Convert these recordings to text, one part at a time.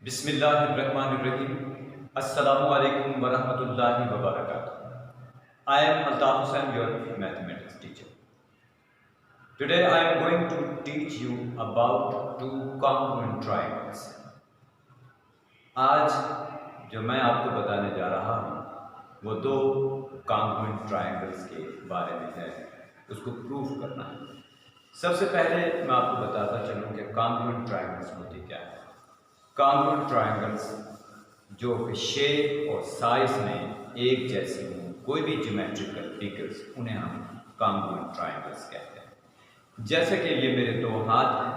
बिस्मिल्लाहिर्रहमानिर्रहीम। अस्सलामु अलैकुम वरहमतुल्लाहि वबरकातुहू। I am Altaf Hussain, your mathematics teacher. Today I am going to teach you about two congruent triangles. आज जो मैं आपको बताने जा रहा हूँ वो दो congruent triangles के बारे में है, उसको प्रूफ करना है। सबसे पहले मैं आपको बताता चलूँ कि congruent triangles होती क्या है। कॉन्ग्रुएंट ट्रायंगल्स जो कि शेप और साइज में एक जैसे हों, कोई भी ज्योमेट्रिकल फिगर्स, उन्हें हम कॉन्ग्रुएंट ट्रायंगल्स कहते हैं। जैसे कि ये मेरे दो हाथ हैं,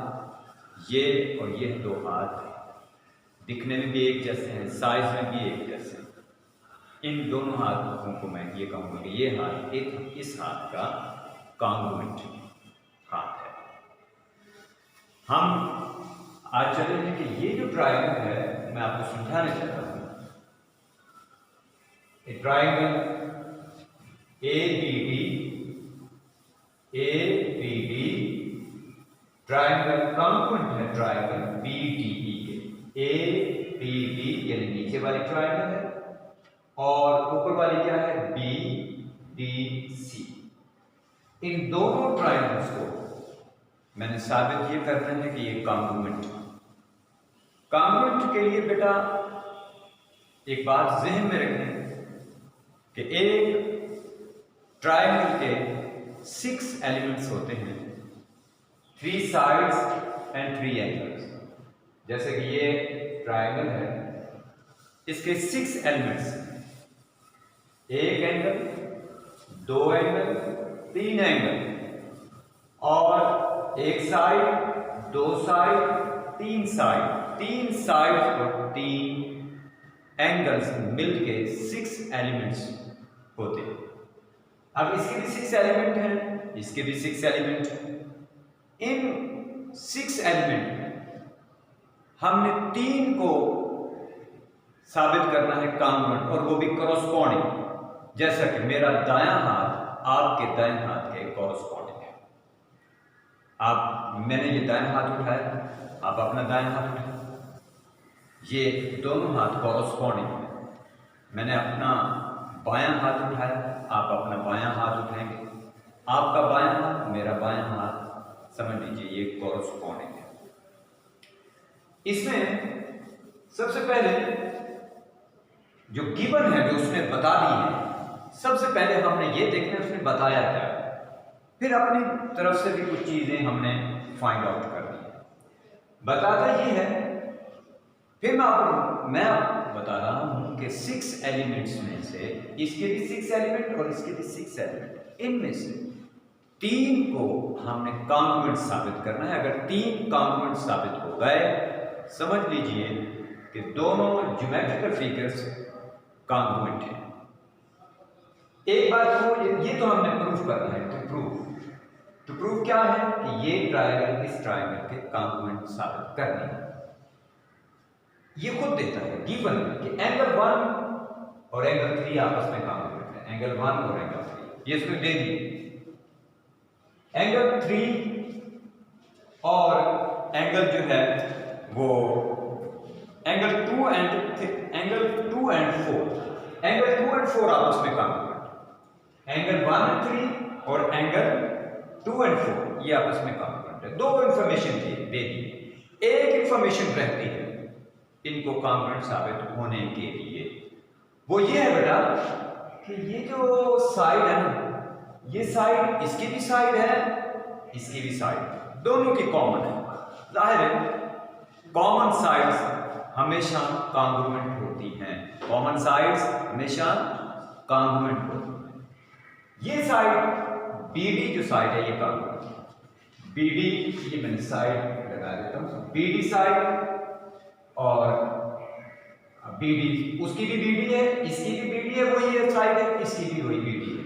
ये और ये दो हाथ दिखने में भी एक जैसे हैं, साइज में भी एक जैसे हैं। इन दोनों हाथों को मैं ये कहूँगा कि ये हाथ इस हाथ का कॉन्ग्रुएंट हाथ है। हम आज चलेंगे कि ये जो ट्रायंगल है मैं आपको समझाने चाहता हूँ। ए ट्रायंगल ABD ट्रायंगल कॉन्ग्रुएंट है ट्रायंगल BDE के। ABD यानी नीचे वाली ट्रायंगल है और ऊपर वाली क्या है, BDC। इन दोनों ट्रायंगल्स को मैंने साबित ये करना है कि ये कॉन्ग्रुएंट है। कॉन्ग्रुएंट के लिए बेटा एक बात ज़हन में रखें कि एक ट्रायंगल के 6 एलिमेंट्स होते हैं, 3 साइड्स एंड 3 एंगल्स। जैसे कि ये ट्रायंगल है, इसके 6 एलिमेंट्स, एक एंगल, 2 एंगल, 3 एंगल और एक साइड, 2 साइड, 3 साइड, 3 साइड और 3 एंगल्स मिलके 6 एलिमेंट्स होते हैं। अब इसके भी 6 एलिमेंट हैं, इसके भी 6 एलिमेंट हैं। इन 6 एलिमेंट में हमने 3 को साबित करना है कॉन्ग्रुएंट, और वो भी कॉरस्पॉन्डिंग। जैसा कि मेरा दायां हाथ आपके दाएं हाथ के कॉरस्पॉन्डिंग है। मैंने ये दायां हाथ उठाया, आप अपना दायां हाथ उठाए, ये दोनों हाथ कॉरस्पॉन्डिंग है। मैंने अपना बायां हाथ उठाया, आप अपना बायां हाथ उठाएंगे, आपका बायां हाथ मेरा बायां हाथ, समझ लीजिए ये कॉरस्पॉन्डिंग है। इसमें सबसे पहले जो गिवन है, जो उसने बता दी है, सबसे पहले हमने ये देखना है उसने बताया क्या है, फिर अपनी तरफ से भी कुछ चीजें हमने फाइंड आउट करनी है। बताता ये है, फिर मैं आपको बता रहा हूं कि 6 एलिमेंट्स में से इसके भी 6 एलिमेंट और इसके भी 6 एलिमेंट, इनमें से 3 को हमने कॉन्ग्रुएंट साबित करना है। अगर 3 कॉन्ग्रुएंट साबित हो गए, समझ लीजिए कि दोनों ज्योमेट्रिकल फिगर्स कॉन्ग्रुएंट हैं। एक बात तो ये तो हमने प्रूफ करना है। टू प्रूफ क्या है कि ये ट्रायंगल इस ट्रायंगल के कॉन्ग्रुएंट साबित करनी है। ये खुद देता है गिवन कि एंगल 1 और एंगल 3 आपस में कॉन्ग्रुएंट है। एंगल 1 और एंगल 3 ये इसमें दे दिए। एंगल 3 और एंगल जो है वो एंगल 2 एंड 4, एंगल 2 एंड 4 आपस में कॉन्ग्रुएंट। एंगल 1 एंड 3 और एंगल 2 एंड 4 ये आपस में कॉन्ग्रुएंट है। 2 इंफॉर्मेशन दे दी, एक इंफॉर्मेशन रहती है इनको कॉन्ग्रुएंट साबित होने के लिए। वो ये है बेटा कि ये जो साइड है ना, ये साइड इसकी भी साइड है, इसकी भी साइड, दोनों की कॉमन है। जाहिर है कॉमन साइड्स हमेशा कॉन्ग्रुएंट होती हैं, कॉमन साइड्स हमेशा कॉन्ग्रुएंट होती हैं। ये साइड BD जो साइड है ये कॉन्ग्रुएंट है। BD ये मैंने साइड लगा देता हूँ, BD साइड और BD, उसकी भी BD है, इसकी भी BD है, वही है साइड है, इसकी भी वही BD है।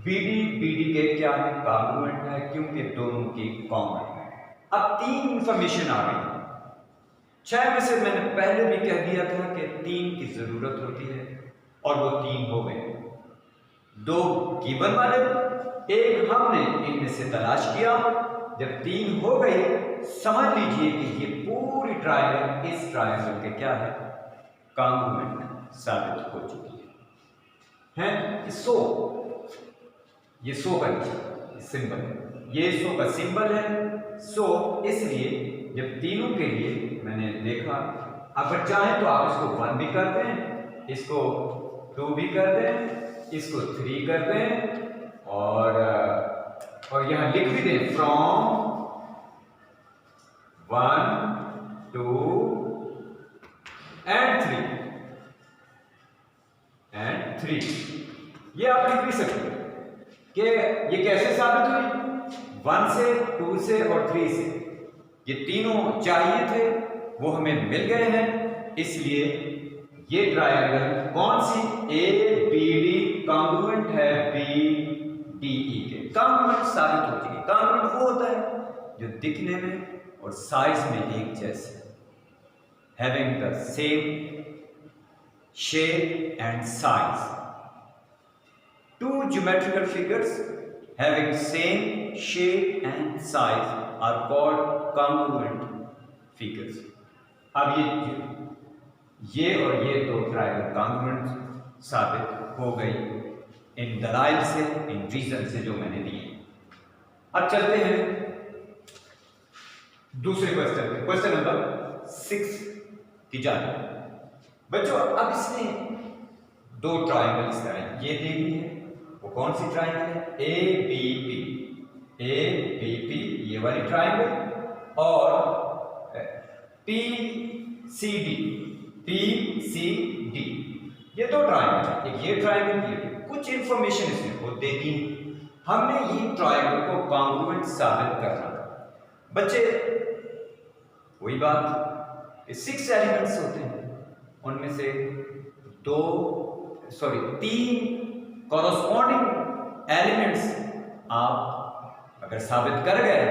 BD के क्या है, कॉन्ग्रुएंट है, क्योंकि दोनों की कॉमन है। अब 3 इंफॉर्मेशन आ गई। 6 में से मैंने पहले भी कह दिया था कि 3 की जरूरत होती है और वो 3 हो गए। 2 गिवन वाले, एक हमने इनमें से तलाश किया, जब 3 हो गई, समझ लीजिए कि ये पूरी ट्रायंगल इस ट्रायंगल के क्या है, कॉन्ग्रुएंट साबित हो चुकी है। सो ये सो का सिंबल है, ये सो का सिंबल है। सो इसलिए जब तीनों के लिए मैंने देखा, अगर चाहे तो आप इसको 1 भी कर दें, इसको 2 भी कर दें, इसको 3 कर दें और यहां लिख भी दें फ्रॉम 1 2 and 3 ये आप लिख भी सकते हैं कि ये कैसे साबित हुई, 1 से 2 से और 3 से। ये तीनों चाहिए थे, वो हमें मिल गए हैं, इसलिए ये ट्रायंगल कौन सी, ABD कॉन्ग्रुएंट है BDE के, कॉन्ग्रुएंट साबित हो चुकी। कॉन्ग्रुएंट वो होता है जो दिखने में और साइज में एक जैसे, having the same shape and size. Two geometrical figures having same shape and size are called congruent figures. अब ये और ये दो ट्रायंगल कॉन्ग्रुएंट साबित हो गई इन दलाइल से, इन रीजन से जो मैंने दिए। अब चलते हैं दूसरे क्वेश्चन पे, क्वेश्चन नंबर 6 की जानिब। बच्चों अब इसने दो ट्रायंगल इस तरह ये दे दी है, वो कौन सी ट्रायंगल है, ABP ये वाली ट्रायंगल और PCD ये दो ट्रायंगल है, एक ये ट्रायंगल, ये कुछ इंफॉर्मेशन इसने खुद दे दी। हमने ये ट्रायंगल को कॉन्ग्रुएंट साबित करना था। बच्चे वही बात, 6 एलिमेंट्स होते हैं, उनमें से 3 कॉरस्पॉन्डिंग एलिमेंट्स आप अगर साबित कर गए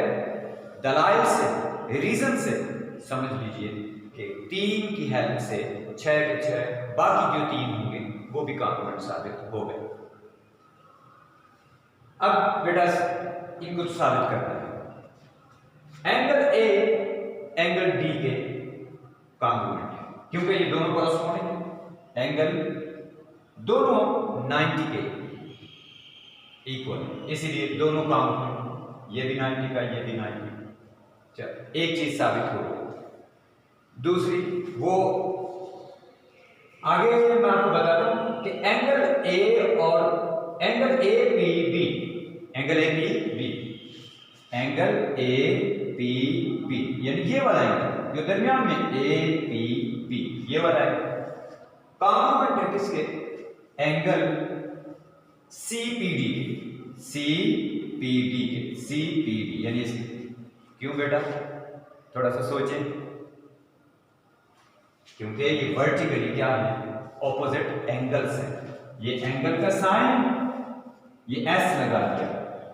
दलाइल से, रीजन से, समझ लीजिए कि 3 की हेल्प से 6 के 6 बाकी जो 3 होंगे वो भी कॉन्ग्रुएंट साबित हो गए। अब बेटा इनको साबित करना है। एंगल A एंगल D के कॉन्ग्रुएंट है, क्योंकि ये दोनों कॉरस्पॉन्डिंग है, एंगल दोनों 90 के इक्वल, इसीलिए दोनों कॉन्ग्रुएंट, ये भी 90 का, ये भी 90। चल एक चीज साबित हो गई। दूसरी वो आगे मैं आपको बताता हूं कि एंगल A और एंगल APB, एंगल APB यानी ये वाला एंगल जो दरमियान में APB ये वाला है, कॉन्ग्रुएंट है किसके, एंगल CPD यानी इसके। क्यों बेटा, थोड़ा सा सोचें, क्योंकि ये वर्टिकली क्या है, ऑपोजिट एंगल्स है। ये एंगल का साइन ये S लगा दिया,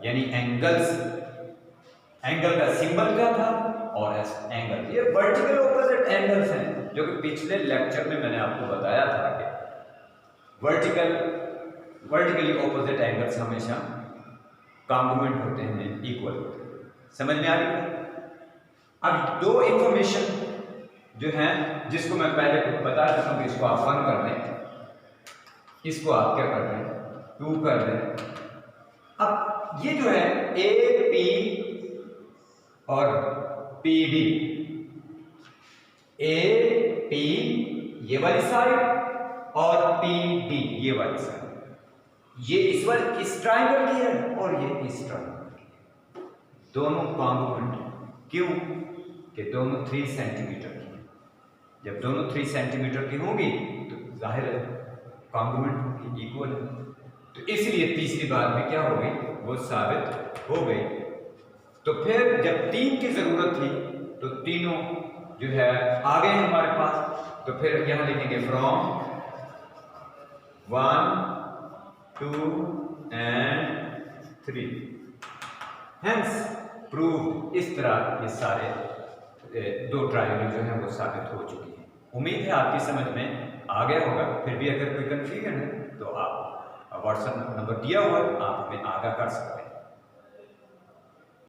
यानी एंगल्स, एंगल का सिंबल क्या था और S एंगल, ये वर्टिकल ऑपोजिट एंगल्स हैं, जो कि पिछले लेक्चर में मैंने आपको बताया था कि वर्टिकली ऑपोजिट एंगल्स हमेशा कॉन्ग्रुएंट होते हैं, इक्वल होते हैं। समझ में आ रही है? अब दो इंफॉर्मेशन जो है जिसको मैं पहले बता चुका हूं कि इसको आप 1 कर दें, इसको आप क्या कर दें, 2 कर दें। अब ये जो है AP और PD, AP ये वाली साइड और PD ये वाली साइड, ये इस ट्रायंगल की है और ये इस ट्रायंगल की है, दोनों कॉन्ग्रुएंट। क्यों कि दोनों 3 सेंटीमीटर की, जब दोनों 3 सेंटीमीटर की होंगी तो जाहिर है कॉन्ग्रुएंट होगी, इक्वल है। तो इसलिए तीसरी बात भी क्या हो गई, वो साबित हो गई। तो फिर जब 3 की जरूरत थी तो तीनों जो है आ गए हमारे पास, तो फिर यहां लिखेंगे फ्रॉम 1 2 and 3 हेंस प्रूव। इस तरह ये सारे दो ट्रायंगल जो है वो साबित हो चुकी है। उम्मीद है आपकी समझ में आ गया होगा। फिर भी अगर कोई कंफ्यूजन है तो आप व्हाट्सएप नंबर दिया हुआ, आप हमें आगाह कर सकते हैं।